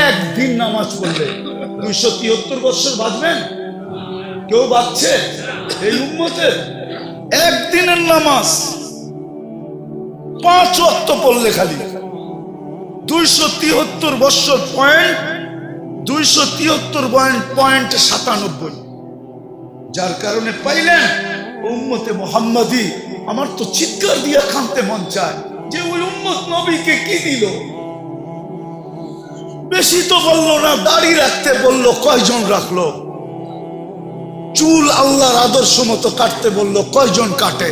একদিন নামাজ পড়লে 273 বছর বাঁচবেন? কেউ বাঁচছে এই উম্মতের? একদিনের নামাজ 5 ওয়াক্ত পড়লে খালি 273 বছর পয়েন্ট 273.97। যার কারণে পাইলেন উম্মতে মুহাম্মাদি। আমার তো চিৎকার দিয়ে কাঁদতে মন চায় যে ওই উম্মত নবীকে কি দিল। বেশি তো বললো না, দাড়ি রাখতে বললো, কয়জন রাখলো? চুল আল্লাহর আদর্শ মতো কাটতে বললো, কয়জন কাটে?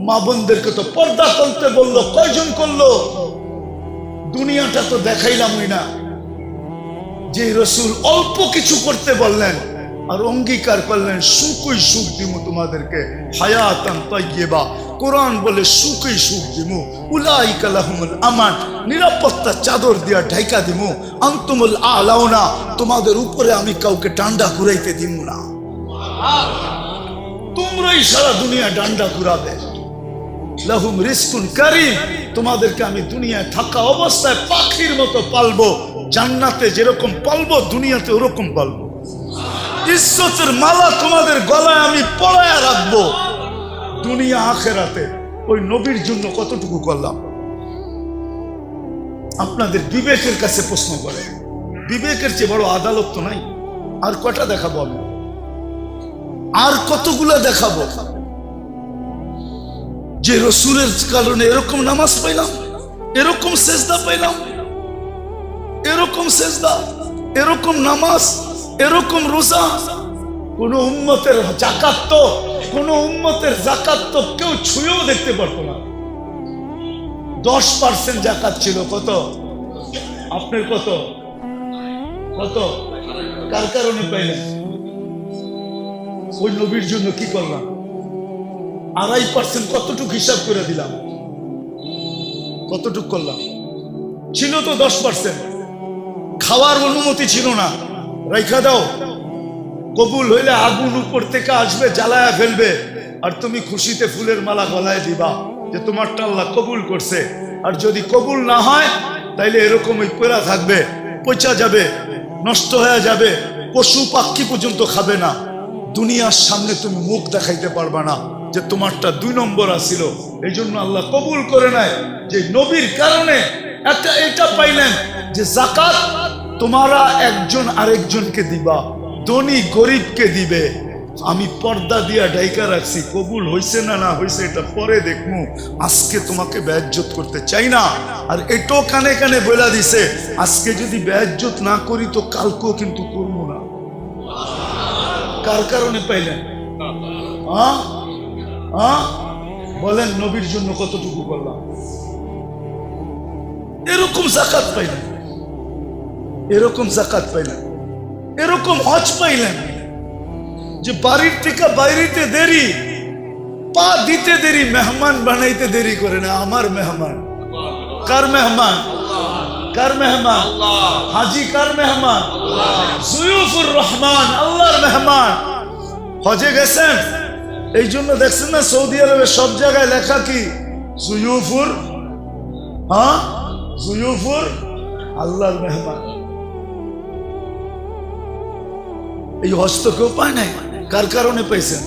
মা বোনদেরকে তো পর্দা করতে বললো, কয়জন করলো? দুনিয়াটা তো দেখাইলামই না। যে রসুল অল্প কিছু করতে বললেন আর অঙ্গীকার করলেন সুখই সুখ দিমু তোমাদেরকে, হায়াতান তাইয়্যিবা। কোরআন বলে সুখই সুখ দিমু, উলাইকা লাহুমুল আমান, নিরাপত্তা চাদর দিয়া ঢাইকা দিমু, আনতুমুল আলাউনা, তোমাদের উপরে আমি কাউকে ডান্ডা ঘুরাইতে দিমু না, তোমরাই সারা দুনিয়া ডান্ডা ঘুরাবে। লাহুম রিজকুন কারীম, তোমাদেরকে আমি দুনিয়ায় থাকা অবস্থায় পাখির মতো পালবো, জান্নাতে যেরকম পালবো দুনিয়াতে ওরকম পালবো। ইজ্জতের মালা তোমাদের গলায় আমি পরায়া রাখবো দুনিয়া আখেরাতে। ওই নবীর জন্য কতটুকু করলাম? আপনাদের বিবেকের কাছে প্রশ্ন করে, বিবেকের চেয়ে বড় আদালত তো নাই। আর কটা দেখাবো আমি? আর কতগুলা দেখাবো যে রসুলের কারণে এরকম নামাজ পাইলাম, এরকম সেজদা পাইলাম, এরকম সেজদা, এরকম নামাজ, এরকম রোজা। কোন উম্মতের যাকাত তো, কোন উম্মতের যাকাত তো কেউ ছুঁয়েও দেখতে পারতো না। 10% যাকাত ছিল। কত? আপনার কত? কত? কার কারণে পাইলেন? ওই নবীর জন্য কি করলাম? 2.5% কতটুকু হিসাব করে দিলাম? কতটুকু করলাম? ছিল তো 10%। খাওয়ার অনুমতি ছিল না, রাইখা দাও। কবুল হইলে আগুন উপর থেকে আসবে, জ্বালায়া ফেলবে, আর তুমি খুশিতে ফুলের মালা গলায় দিবা যে তোমারটা আল্লাহ কবুল করছে। আর যদি কবুল না হয় তাইলে এরকমই পড়া থাকবে, পচা যাবে, নষ্ট হয়ে যাবে, পশু পাখি পর্যন্ত খাবে না। দুনিয়ার সামনে তুমি মুখ দেখাইতে পারবা না যে তোমারটা 2 নম্বর আসিল। এই জন্য আল্লাহ কবুল করে নেয় যে নবীর কারণে এটা পাইলেন যে যাকাত তোমারা একজন আরেকজনকে দিবা, ধনী গরিবকে দিবে। আমি পর্দা দিয়া ডাইকা রাখছি, কবুল হইছে না না হইছে এটা পরে দেখমু, আজকে তোমাকে বেইজ্জত করতে চাই না। আর এটাও কানে কানে বলে দিছে, আজকে যদি বেইজ্জত না করি তো কালকেও কিন্তু করবো না। কার কারণে পাইলেন? বলেন নবীর জন্য কতটুকু করলাম? এরকম যাকাত পাইলেন, এরকম যাকাত পাইলেন, এরকম হজ পাইলেন যে বাড়ির থেকে বাইরেতে দেরি, পা দিতে দেরি, মেহমান বানাইতে দেরি করে না। আমার মেহমান কার মেহমান? কার মেহমান? হাজি কার মেহমান? জুয়ুফুর রহমান, আল্লাহর মেহমান। হজে গেছেন, এই জন্য দেখছেন না সৌদি আরবে সব জায়গায় লেখা কি? জুয়ুফুর, জুয়ুফুর আল্লাহর মেহমান। এই হজ তো কেউ পায় নাই। কার কারণে পাইছেন?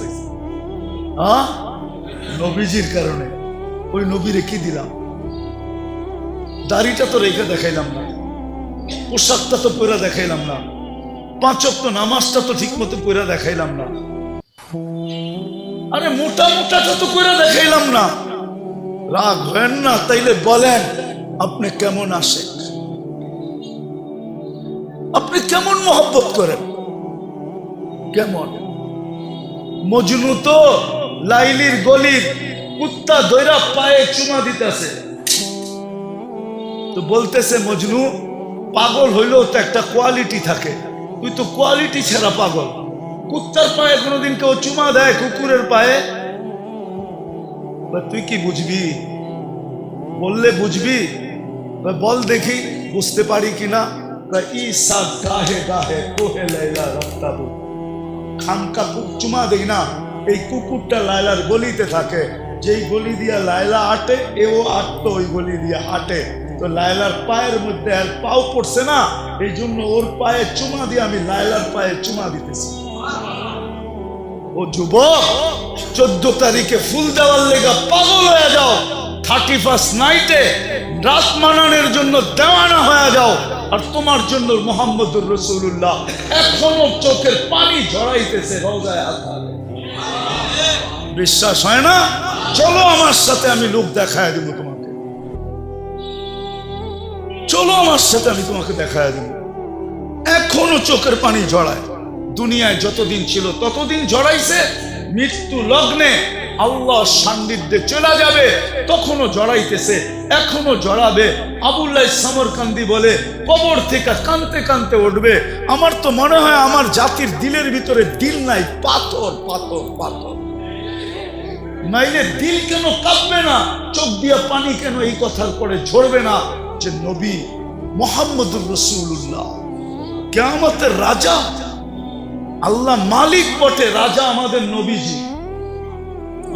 নবীজির কারণে। ওই নবীরে কি দিলাম? দাড়িটা তো রেখে দেখাইলাম না, পোশাকটা তো পরে দেখাইলাম না, 5 ওয়াক্ত নামাজটা তো ঠিক মতো পরে দেখাইলাম না, আরে মোটা মোটাটা তো করে দেখাইলাম না। রাগ হয় না? তাইলে বলেন আপনি কেমন আসেন, আপনি কেমন মহব্বত করেন, কেমন? মজনু তো লাইলির গলির কুত্তা দইরা পায়ে চুমা দিতেছে, তো বলতেছে মজনু পাগল হইলেও তো একটা কোয়ালিটি থাকে, তুই তো কোয়ালিটি ছাড়া পাগল। কুত্তার পায়ে কোনোদিন কেউ চুমা দেয়? কুকুরের পায়ে? তুই কি বুঝবি? বললে বুঝবি? বল দেখি বুঝতে পারি কিনা। খামকা চুমা দেই না, এই কুকুরটা লায়লার গলিতে থাকে, যেই গলি দিয়া লায়লা আটে এও আটতো ওই গলি দিয়া হাঁটে। তো লায়লার পায়ের মধ্যে আর পাও পড়ছে না, এই জন্য ওর পায়ে চুমা দিয়ে আমি লায়লার পায়ে চুমা দিতেছি। ও যুবক, 14 তারিখে ফুল দেওয়ার লেগা পাগল হয়ে যাও, 31st নাইটে রাত মানানোর জন্য দেওয়ানা হয়ে যাও, আর তোমার জন্য মুহাম্মদুর রাসূলুল্লাহ এখনো চোখের পানি ঝরাইতেছে রওজায়ে আতহারে। বিশ্বাস হয় না? চলো আমার সাথে, আমি লোক দেখায় দেব তোমাকে। চলো আমার সাথে, আমি তোমাকে দেখায় দেব। এখনো চোখের পানি ঝরায়। দুনিয়ায় যতদিন ছিল ততদিন ঝরাইছে। মৃত্যু লগ্নে আল্লাহ সান্নিধ্যে চলে যাবে তখনও জড়াইতেছে, এখনো জড়াবে। আবুল্লাহ সামরকান্দি বলে, কবর থেকে কানতে কানতে উঠবে। আমার তো মনে হয় আমার জাতির দিলের ভিতরে দিল নাই, পাথর পাথর পাথর। নাইলে দিল কেন কাঁপবে না, চোখ দিয়া পানি কেন এই কথার পরে ঝরবে না যে নবী মুহাম্মদুর রাসূলুল্লাহ কিয়ামতের রাজা। আল্লাহ মালিক বটে, রাজা আমাদের নবীজি।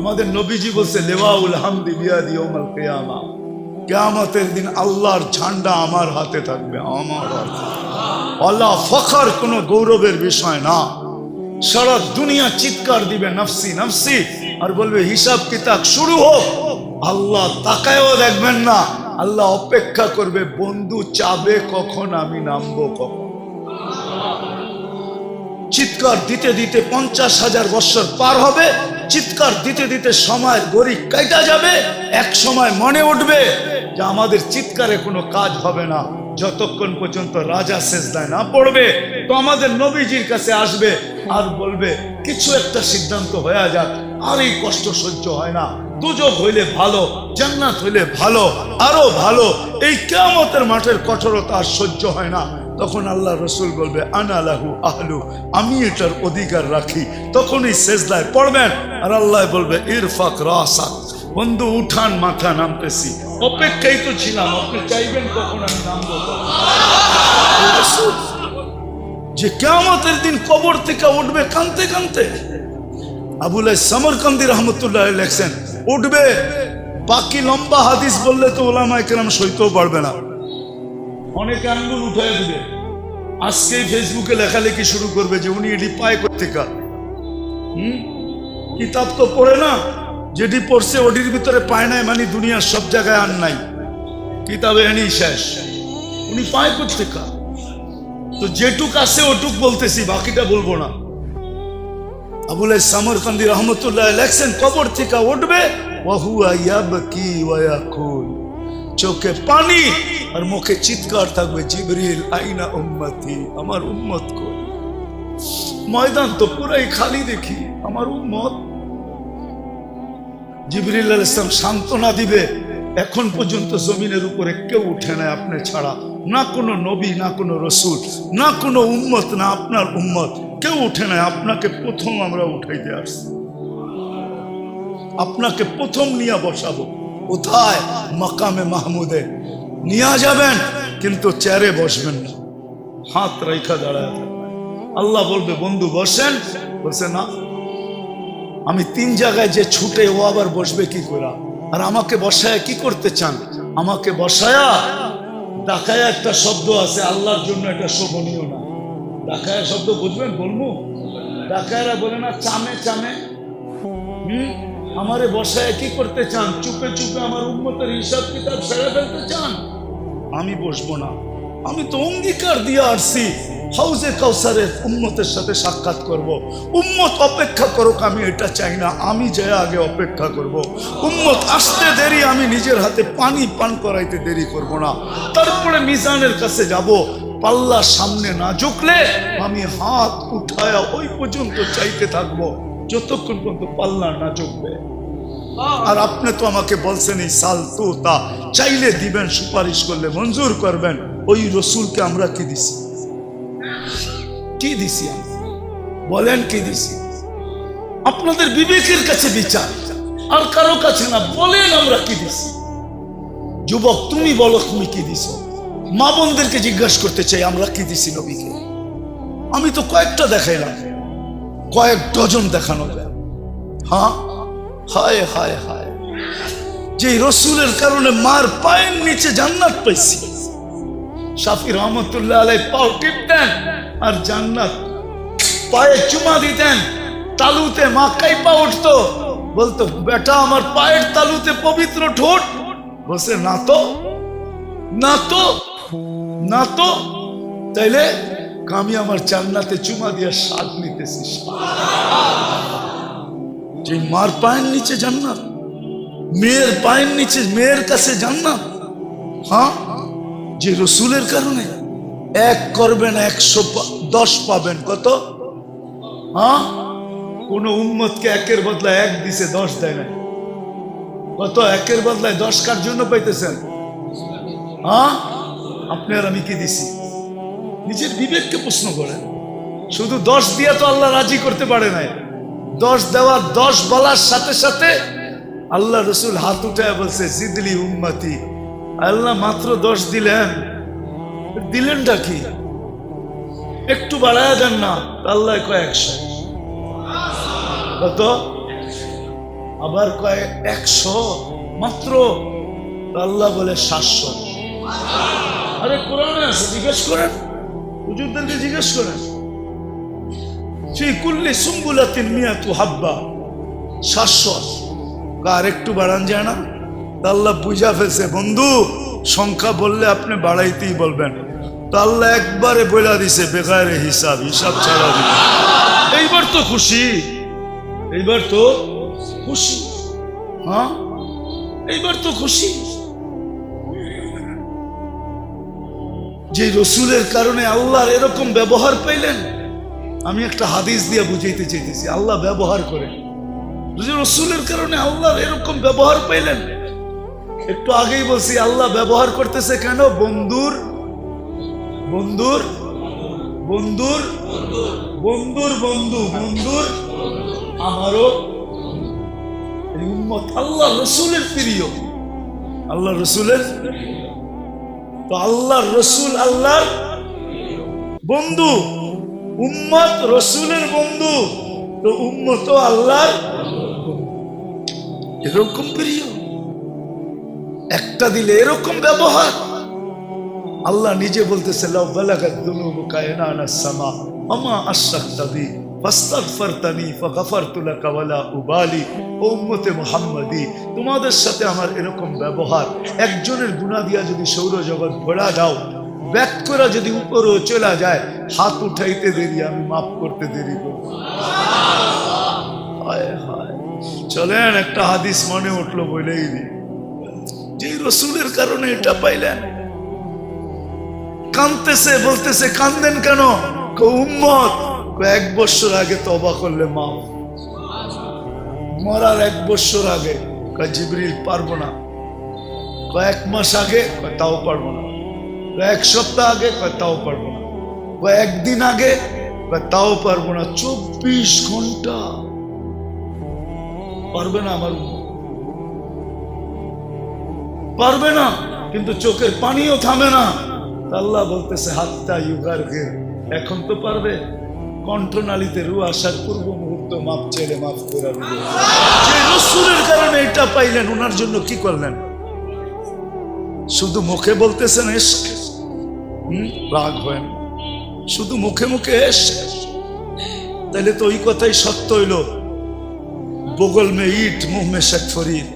আমাদের নবীজি বলছে, লিওয়াউল হামদি বিয়াদি ইয়াউমাল কিয়ামা, কিয়ামতের দিন আল্লাহর ঝান্ডা আমার হাতে থাকবে, আমার হাতে। আল্লাহ ফখর, কোনো গৌরবের বিষয় না। সারা দুনিয়া চিৎকার দিবে নফসি নফসি, আর বলবে হিসাব কিতাব শুরু হোক। আল্লাহ তাকায়ও দেখবেন না, আল্লাহ অপেক্ষা করবে, বন্ধু চাবে কখন আমি নামবো কখন। চিৎকার দিতে দিতে 50,000 বছর পার হবে, চিৎকার দিতে দিতে সময়ের গড়ি কাটা যাবে। এক সময় মনে উঠবে যে আমাদের চিৎকারে কোনো কাজ হবে না, যতক্ষণ পর্যন্ত রাজা সেজদায় না পড়বে। তো আমাদের নবীজির কাছে আসবে আর বলবে, কিছু একটা সিদ্ধান্ত হয়ে যাক, আর এই কষ্ট সহ্য হয় না, দুজক হইলে ভালো, জান্নাত হইলে ভালো, আরো ভালো, এই কিয়ামতের মাঠের কঠোরতা আর সহ্য হয় না। তখন আল্লাহ রসুল বলবে, আনা লাহু আহলু, আমি এটার অধিকার রাখি। তখনই সেজদায় পড়বেন, আর আল্লাহ বলবে, ইরফাক রাসাক, বন্ধু উঠান, মাথা নামতেছি। অপেক্ষাই তো ছিলাম, আপনি চাইবেন কখন আমি নামবো। যে কিয়ামতের দিন কবর থেকে উঠবে কানতে কানতে। আবুল্লাহ সামরকান্দি রহমতুল্লাহ লেখছেন, উঠবে। বাকি লম্বা হাদিস বললে তো ওলামায়ে কেরাম সইতেও পারবে না, অনেকে আঙ্গুল উঠাই দিবে। আজকেই ফেসবুকে লেখালেখি শুরু করবে যে উনি এটি পায় কোত্থেকে। কিতাব তো পড়ে না, যেটি পড়ছে ওটির ভিতরে পায় নাই, মানে দুনিয়ার সব জায়গায় আর নাই, কিতাবে এনেই শেষ। উনি পায় কোত্থেকে? তো যেটুক আছে ওটুক বলতেছি, বাকিটা বলবো না। আবুল্লাহ সামরকান্দি রহমতুল্লাহ লেখছেন, কবর থেকে উঠবে, ওয়াহুয়া ইয়াবকি ওয়া ইয়াকুল, চোখে পানি আর মুখে চিৎকার থাকবে, জিবরিল আইনা উম্মতি, আমার উম্মত কই? ময়দান তো পুরাই খালি দেখি, আমার উম্মত। জিবরিল আলাইহিস সালাম সান্ত্বনা দিবে, এখন পর্যন্ত জমিনের উপরে কেউ উঠে নাই আপনি ছাড়া, না কোনো নবী, না কোনো রসুল, না কোনো উম্মত, না আপনার উম্মত, কেউ উঠে নাই। আপনাকে প্রথম আমরা উঠাইতে আসছি, আপনাকে প্রথম নিয়ে বসাবো। কোথায়? মাকামে মাহমুদে নিয়ে যাবেন, কিন্তু চেয়ারে বসবেন না, হাত রেখা দাঁড়ায় থাকবেন। আল্লাহ বলবে, বন্ধু বসেন। বলছে না, আমি 3 জায়গায় যে ছুটে, ও আবার বসবে কি করে? আর আমাকে বসায় কি করতে চান? আমাকে বসায়া ডাকায়া, একটা শব্দ আছে আল্লাহর জন্য, এটা শোভনীয় না। ডাকায়া শব্দ বুঝবেন? বলবো, ডাকায়রা বলে না চামে চামে। আমারে বসায় কি করতে চান? চুপে চুপে আমার উম্মতের হিসাব কিতাব সেরে ফেলতে চান? আমি বসবো না। আমি তো অঙ্গীকার দিয়ে আসছি, হাউজে কাউসারের উম্মতের সাথে সাক্ষাৎ করব। উম্মত অপেক্ষা করুক, আমি এটা চাই না, আমি যে আগে অপেক্ষা করব। উম্মত আসতে দেরি, আমি নিজের হাতে পানি পান করাইতে দেরি করব না। তারপরে মিজানের কাছে যাব, পাল্লা সামনে না ঝুঁকলে আমি হাত উঠায়া ওই পর্যন্ত চাইতে থাকবো, যতক্ষণ পর্যন্ত পাল্লা না ঝুঁকবে। আর আপনি তো আমাকে বলছেন, এই সাল তো তা চাইলে দিবেন, সুপারিশ করলে মঞ্জুর করবেন। ওই রসুলকে আমরা কি দিছি? কি দিছি? বলেন কি দিছি? আপনাদের বিবেকের কাছে বিচার, আর কারো কাছে না। বলেন আমরা কি দিছি? যুবক তুমি বলো, তুমি কি দিছো? মা বোনদেরকে জিজ্ঞাসা করতে চাই, আমরা কি দিছি নবীকে? আমি তো কয়েকটা দেখাইলাম, কয়েক ডজন দেখানো যায়। হ্যাঁ, হায় হায় হায়, যে রসুলের কারণে মার পায়ের নিচে জান্নাত পাইছি। শাফি রহমতুল্লাহ আলাই পাও টিপতেন আর জান্নাত পায়ে চুমা দিতেন, তালুতে মা কাইপা উঠতো, বলতো বেটা আমার পায়ের তালুতে পবিত্র ঠোঁট। বলছে না তো, না তো, না তো। তাইলে আমি আমার জান্নাতে চুমা দিয়ে স্বাদ নিতেছি। যে মার পায়ের নিচে জান্নাত, মেয়ের পায়ের নিচে মেয়ের কাছে জান্নাত। হ্যাঁ, যে রসুলের কারণে এক করবেন 110 পাবেন। কত? হ্যাঁ, কোন উম্মতকে একের বদলায় 1 দিছে, 10 দেয় না। কত? একের বদলায় 10 কার জন্য পাইতেছেন? হ্যাঁ, আপনি আর আমি কি দিছি? নিজের বিবেককে প্রশ্ন করেন। শুধু 10 দিয়ে তো আল্লাহ রাজি করতে পারে নাই। 10 দেওয়া, 10 বলার সাথে সাথে আল্লাহ রসুল হাত উঠায় বলছে জিদলি উম্মতি। আল্লাহ মাত্র 10 দিলেন, দিলেনটা কি? একটু বাড়ায় দেন না। আল্লাহ কয় 100। কত? আবার কয় 100 মাত্র। আল্লাহ বলে 700। আরে কোরআনে আছে, জিজ্ঞেস করেন, হুজুরদেরকে জিজ্ঞেস করেন। ফি কুল্লি সুম্বুলাতিন মিয়াতু হাব্বা, 700। আর একটু বাড়ান যায় না? আল্লাহ বুঝা ফেলছে বন্ধু, সংখ্যা বললে আপনি বাড়াইতেই বলবেন। তো আল্লাহ একবারে বইলা দিছে বেগারে হিসাব, হিসাব ছাড়া দিবে। এইবার তো খুশি, এইবার তো খুশি। হ্যাঁ, এইবার তো খুশি। যে রসুলের কারণে আল্লাহর এরকম ব্যবহার পাইলেন। আমি একটা হাদিস দিয়ে বুঝাইতে চাইতেছি, আল্লাহ ব্যবহার করে। রসুলের কারণে আল্লাহর এরকম ব্যবহার পাইলেন। একটু আগেই বলছি আল্লাহ ব্যবহার করতেছে কেন? বন্ধুর বন্ধুর বন্ধুর বন্ধুর বন্ধু, বন্ধুর আমারও এই উম্মত আল্লাহ রসুলের প্রিয়, আল্লাহ রসুলের। তো আল্লাহ রসুল আল্লাহর বন্ধু, উম্মত রসুলের বন্ধু, তো উম্মত আল্লাহর এরকম প্রিয়। একটা দিলে এরকম ব্যবহার। আল্লাহ নিজে বলতেছে লাউ বালাগাত যুনুবুকা ইনানা সামা আমা আশরাকতা বি ফাস্তাগফারতানি ফাগফারতু লাকা ওয়ালা উবালি। ও উম্মতে মুহাম্মাদি, তোমাদের সাথে আমার এরকম ব্যবহার। একজনের গুনাহ দিয়া যদি সৌরজগৎ ভরা দাও, ব্যাক করে যদি উপরেও চলে যায়, হাত উঠাইতে দেরি, আমি মাফ করতে দেরি করব। হায় হায়। চলেন একটা হাদিস মনে উঠলো, বলেই দিই। যে রসুলের কারণে এটা পাইলেন। কাঁদতেছে, বলতেছে কান্দেন কেন? উম্মত 1 বছর আগে তওবা করলে মাফ। মরার 1 বছর আগে জিবরিল পারবো না। 1 মাস আগে তাও পারবো না। 1 সপ্তাহ আগে তাও পারবো না। 1 দিন আগে তাও পারবো না। 24 ঘন্টা পারবে না আমার উম্মত, পারবে না। কিন্তু চোখের পানিও থামে না। আল্লাহ বলতেছে হাত্তা ইউগারগির, এখন তো পারবে। কণ্ঠনালীতে রু আসার পূর্ব মুহূর্ত মাপ চেয়ে মাফ করে দিবে। যে রসুলের কারণে এটা পাইলেন, ওনার জন্য কি করলেন? শুধু মুখে বলতেছেন ইশক, রাগ হয়, শুধু মুখে মুখে ইশক। তাহলে তো ওই কথাই সত্য হইল, বগল মে ইট মুহ মে শেখ ফরিদ,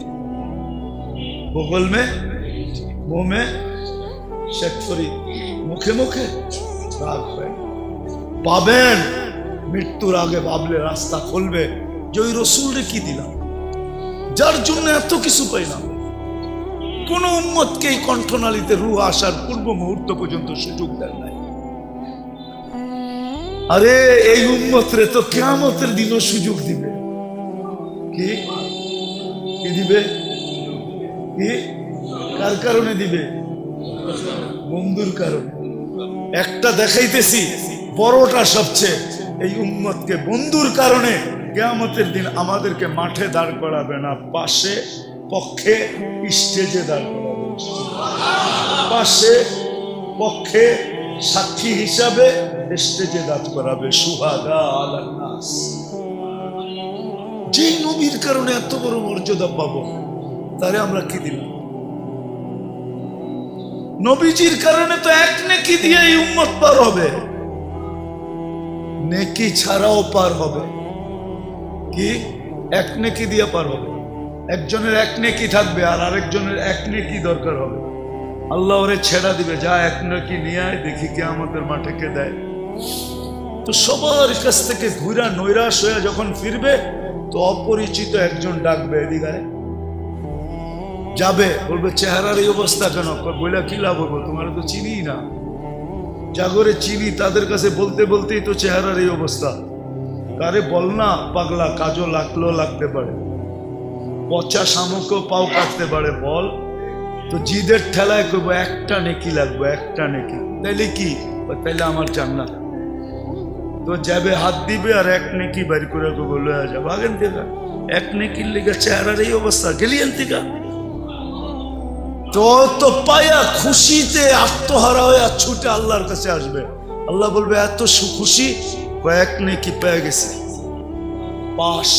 বগল মে মুহ মে শেখ ফরিদ। মুখে মুখে রাগ হয়। পাবেন মৃত্যুর আগে ভাবলে রাস্তা খুলবে যে ওই রসুলরে কি দিলাম, যার জন্য এত কিছু পাইলাম। কোন উম্মতকে এই কণ্ঠনালীতে রূহ আসার পূর্ব মুহূর্ত পর্যন্ত সুযোগ দেন নাই। আরে এই উম্মতরে তো কিয়ামতের দিনও সুযোগ দিবে। কি কি দিবে? কি কার কারণে দিবে? বন্ধুর কারণে। একটা দেখাইতেছি, বড়টা সবচেয়ে। এই উম্মতকে বন্ধুর কারণে কিয়ামতের দিন আমাদেরকে মাঠে দাঁড় করাবে না, পাশে পক্ষে স্টেজে দাঁড় করাবে। পাশে পক্ষে সাক্ষী হিসাবে স্টেজে দাঁড় করাবে। সুহাদা আলান নাস। যেই নবীর কারণে এত বড় মর্যাদা পাবো, তারে আমরা কি দিলাম? নবীজির কারণে তো এক নেকি দিয়ে এই উম্মত পার হবে, নেকি ছাড়াও পার হবে। কি এক নেকি দিয়ে পার হবে? একজনের এক নেকি থাকবে আর আরেকজনের এক নেকি দরকার হবে। আল্লাহ ওরে ছেড়া দিবে, যা এক নেকি নিয়ে আয়, দেখি কে আমাদের মাঠে কে দেয়। তো সবার কাছ থেকে ঘুরা নৈরাশ হয়ে যখন ফিরবে, তো অপরিচিত একজন ডাকবে, এদিকে যাবে, বলবে চেহারার এই অবস্থা কেন? বইলা কি লাভ হবো, তোমার তো চিনি না। জাগরে চিনি তাদের কাছে বলতে বলতেই তো চেহারার এই অবস্থা। কারে বল না পাগলা, কাজও লাগতে পারে, পচা শামুকও পাও কাটতে পারে, বল। তো জিদের ঠেলায় করবো একটা নেকি লাগবে, একটা নেকি, তাইলে কি? তাইলে আমার জান্নাত। তো যাবে হাত দিবে আর এক নেকি বাড়ি করে বলে যাবো আগেন থেকে, এক নেকির লেগে চেহারার এই অবস্থা, গেলিয়েন থেকে। তো পায়া খুশিতে আত্মহারা হয়ে ছুটে আল্লাহর কাছে আসবে। আল্লাহ বলবে এত খুশি, কয়েক নেকি পেয়ে গেছে, পাশ।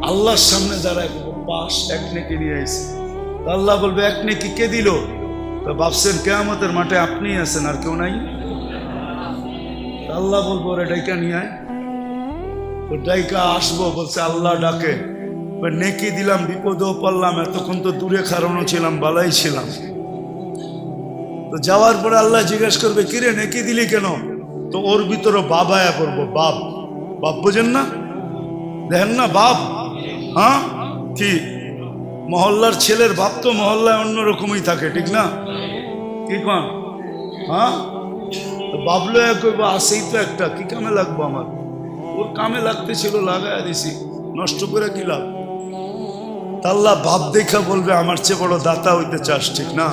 আল্লাহর সামনে দাঁড়ায় পাশ, এক নেকি নিয়ে এসে। আল্লাহ বলবে এক নেকি কে দিল? তো ভাবছেন কিয়ামতের মাঠে আপনি আছেন আর কেউ নাই? আল্লাহ বলবো ওরে ডাইকা নিয়ে আয়। তো ডাইকা আসবো, বলছে আল্লাহ ডাকে, নেকি দিলাম, বিপদেও পড়লাম, এতক্ষণ তো দূরে খারানো ছিলাম, বালাই ছিলাম। তো যাওয়ার পরে আল্লাহ জিজ্ঞেস করবে কিরে নেকি দিলি কেন? তো ওর ভিতরে বাবায়া করবো, বাপ। বাপ বোঝেন না? দেখেন না বাপ? হ্যাঁ, কি মহল্লার ছেলের বাপ তো মহল্লায় অন্যরকমই থাকে, ঠিক না? কি কন? হ্যাঁ, বাবলো কইব আসেই তো একটা, কি কামে লাগবো আমার? ওর কামে লাগতে ছিল, লাগাইয়া দিছি, নষ্ট করে কি লাভ? আল্লাহ বাপ দেখা বলবে আমার চেয়ে বড় দাতা হইতে চাস, ঠিক না?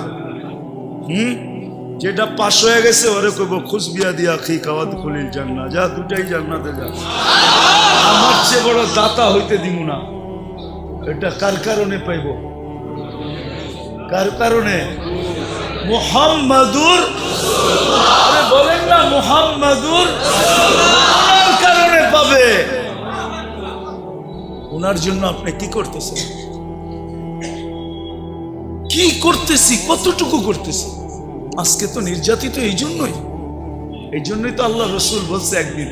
যেটা পাশ হয়ে গেছে ওরে কইব খুশ বিয়া দিয়া খি খাওয়াত খুলিল জান্নাত, যা দুটাই জান্নাতে যা, আমার চেয়ে বড় দাতা হইতে দিব না। এটা কার কারণে পাইব? কার কারণে? মুহাম্মাদুর, আরে বলেন না মুহাম্মাদুর, ওনার কারণে পাবে। ওনার জন্য আপনি কি করতেছেন? কি করতেছি, কতটুকু করতেছি? আজকে তো নির্যাতিত এই জন্যই তো আল্লাহ রসুল বলছে, একদিন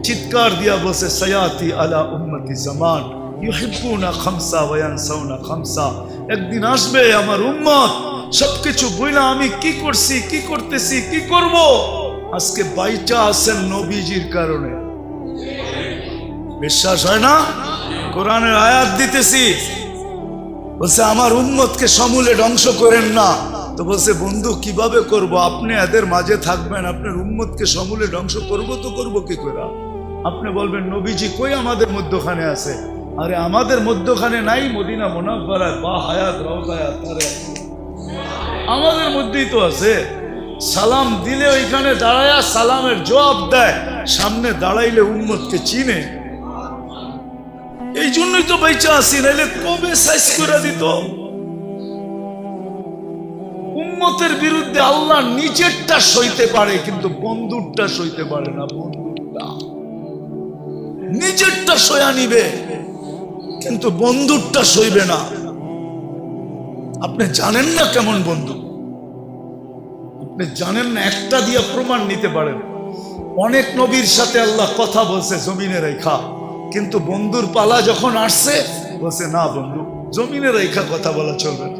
চিৎকার দিয়া বলছে, সায়াতি আলা উম্মতি জামান ইউহিব্বুনা খামসা ওয়া ইয়ানসাউনা খামসা। একদিন আসবে আমার উম্মত সবকিছু বইলা আমি কি করছি, কি করতেছি, কি করব, আজকে বাইচা আছেন নবীজির কারণে। বিশ্বাস হয় না? কোরআনের আয়াত দিতেছি, বলছে আমার উম্মতকে সমূলে ধ্বংস করেন না। তো বলছে বন্ধু কিভাবে করব? আপনি এদের মাঝে থাকবেন, আপনার উম্মতকে সমূলে ধ্বংস করব তো করব কি করে? আপনি বলবেন নবীজি কই আমাদের মধ্যখানে আছে? আরে আমাদের মধ্যখানে নাই, মদিনা মুনাফফারায় বা হায়াত রওজায় আতারে আমাদের মধ্যেই তো আছে। সালাম দিলে ওইখানে দাঁড়ায়া সালামের জবাব দেয়, সামনে দাঁড়াইলে উম্মতকে চিনে। এই জন্যই তো বেঁচে আসি, নাইলে কবে সাইজ করে দিত। উম্মতের বিরুদ্ধে আল্লাহ নিজেরটা সইতে পারে, কিন্তু বন্ধুরটা সইতে পারে না। বন্ধুরটা নিজেরটা সয়া নিবে, কিন্তু বন্ধুরটা সইবে না। আপনি জানেন না কেমন বন্ধু, আপনি জানেন না। একটা দিয়ে প্রমাণ নিতে পারেন। অনেক নবীর সাথে আল্লাহ কথা বলছে জমিনে রেখা, কিন্তু বন্ধুর পালা যখন আসছে বলছে না বন্ধু জমিনে রেখা কথা বলা চলবে না।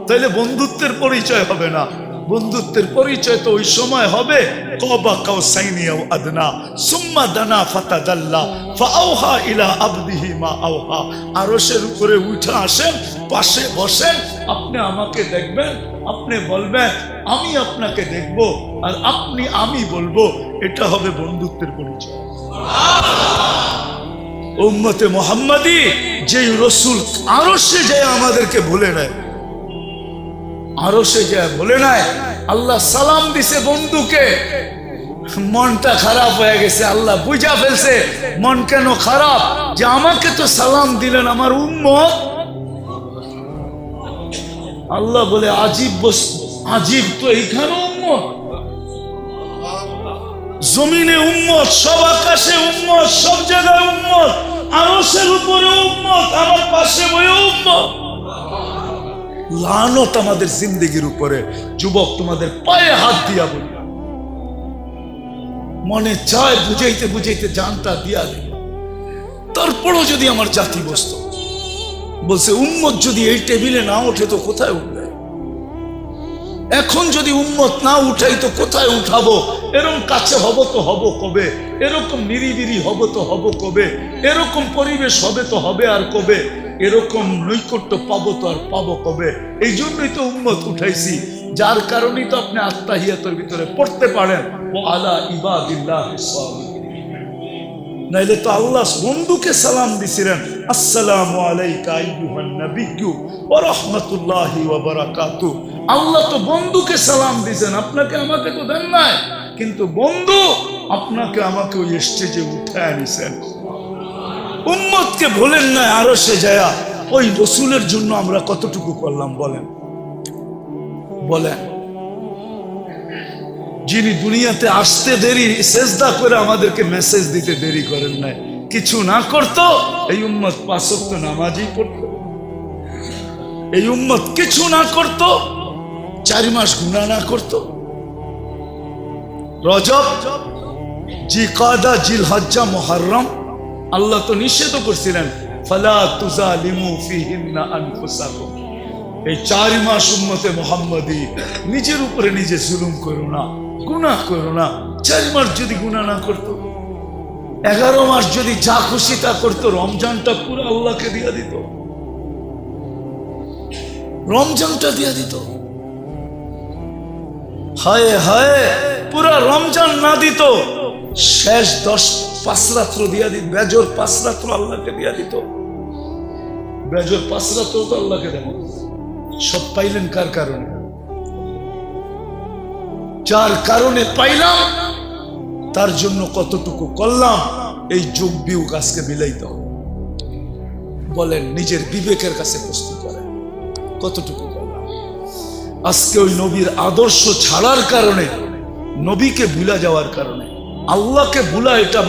তাইলে বন্ধুত্বের পরিচয় হবে না। বন্ধুত্বের পরিচয় তো ওই সময় হবে কবা কাউসাইনি আও আদনা সুম্মা দানা ফাতাদাল্লা ফাআওহা ইলা আবদিহি মা আওহা। আরশের উপরে উঠে আসেন, পাশে বসেন, আপনি আমাকে দেখবেন, আপনি বলবেন আমি আপনাকে দেখব, আর আপনি আমি বলবো। এটা হবে বন্ধুত্বের পরিচয়। উম্মতে মুহাম্মাদি যে রসুল আরশে যায় আমাদেরকে ভুলে নেয়, আরশে যায় বলে নাই আল্লাহ সালাম দিছে বন্ধুকে, মনটা খারাপ হয়ে গেছে। আল্লাহ বুঝা ফেলছে মন কেন খারাপ, যে আমাকে তো সালাম দিলেন আমার উম্মত। আল্লাহ বলে আজীব বস্তু, আজীব তো এইখানে উম্মত, জমিনে উম্মত, সব আকাশে উম্মত, সব জায়গায় উম্মত, আরশের উপরে উম্মত, আমার পাশে বয়ে উম্মত। লানত আমাদের জিন্দেগির উপরে। যুবক, তোমাদের পায়ে হাত দিয়া বলি, মনে চায় বুঝাইতে বুঝাইতে জানটা দিয়া দেয়। তারপরও যদি আমার জাতি বসত, বলছে উম্মত যদি এই টেবিলে না ওঠে তো কোথায় উঠবে? এখন যদি উম্মত না উঠাই তো কোথায় উঠাবো? এরকম কাছে হব তো হব কবে? এরকম নিরিবিরি হব তো হব কবে? এরকম পরিবেশ হবে তো হবে আর কবে? এরকম নৈকট্য পাবো তো আর পাবো কবে? এই জন্যই তো উম্মত উঠাইছি, যার কারণেই তো আপনি আত্মাহিয়াতের ভিতরে পড়তে পারেন ও আলা ইবাদিল্লাহিস সালিহিন। নাইলে তো আল্লাহ বন্ধুকে সালাম দিছিলেন, আসসালামু আলাইকা আইয়ুহান নাবিয়্যু ওয়া রাহমাতুল্লাহি ওয়া বারাকাতুহু। আল্লাহ তো বন্ধুকে সালাম দিয়েছেন, আপনাকে আমাকে তো দেন নাই। কিন্তু বন্ধু আপনাকে আমাকে ওই স্টেজে উঠায় নিছেন। উম্মতকে বলেন না আরো সে যায়া ওই রসুলের জন্য আমরা কতটুকু করলাম বলেন? বলেন, যিনি দুনিয়াতে আসতে দেরি, সেজদা করে আমাদেরকে মেসেজ দিতে দেরি করেন নাই, কিছু না করতো এই উম্মত 5 ওয়াক্ত নামাজই পড়তো। এই উম্মত কিছু না করতো, 4 মাস গুনাহ না করতো। রজব, জিকাদা, জিলহজ্জা, মুহররম আল্লাহ তো নিষেধ করছিলেন, ফালা তুজালিমু ফিহিন্না আনফুসাকুম। এই 4 মাস উম্মতে মুহাম্মাদি নিজের উপরে নিজে জুলুম করো না, গুনাহ করো না। 4 মাস যদি গুনাহ না করতো, 11 মাস যদি যা খুশি তা করতো, রমজানটা পুরো আল্লাহকে দিয়া দিত, রমজানটা দিয়া দিত। হায় হায়, পুরা রমজান না দিত, শেষ 5 রাত্র দিয়া দিত, বেজর 5 রাত্র আল্লাহকে দিয়া দিত। বেজর 5 রাত্র তো আল্লাহকে দেন। সব পাইলেন কার কারণে? যার কারণে পাইলাম তার জন্য কতটুকু করলাম, এই যোগ বিয়োগ আজকে মিলাইতে হবে। বলেন, নিজের বিবেকের কাছে প্রশ্ন করেন, কতটুকু করলাম? আজকে ওই নবীর আদর্শ ছাড়ার কারণে, নবীকে ভুলা যাওয়ার কারণে, আল্লাহকে ভুলা, এটা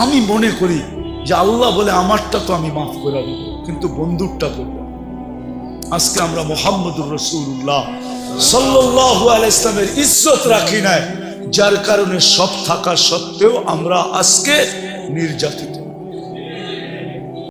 আমি মনে করি যে আল্লাহ বলে আমারটা তো আমি মাফ করে দেব, কিন্তু বন্ধুরটা করব। আজকে আমরা মুহাম্মদুর রাসূলুল্লাহ সাল্লাল্লাহু আলাইহি ইসলামের ইজ্জত রাখি নাই, যার কারণে সব থাকা সত্ত্বেও আমরা আজকে নির্যাতিত।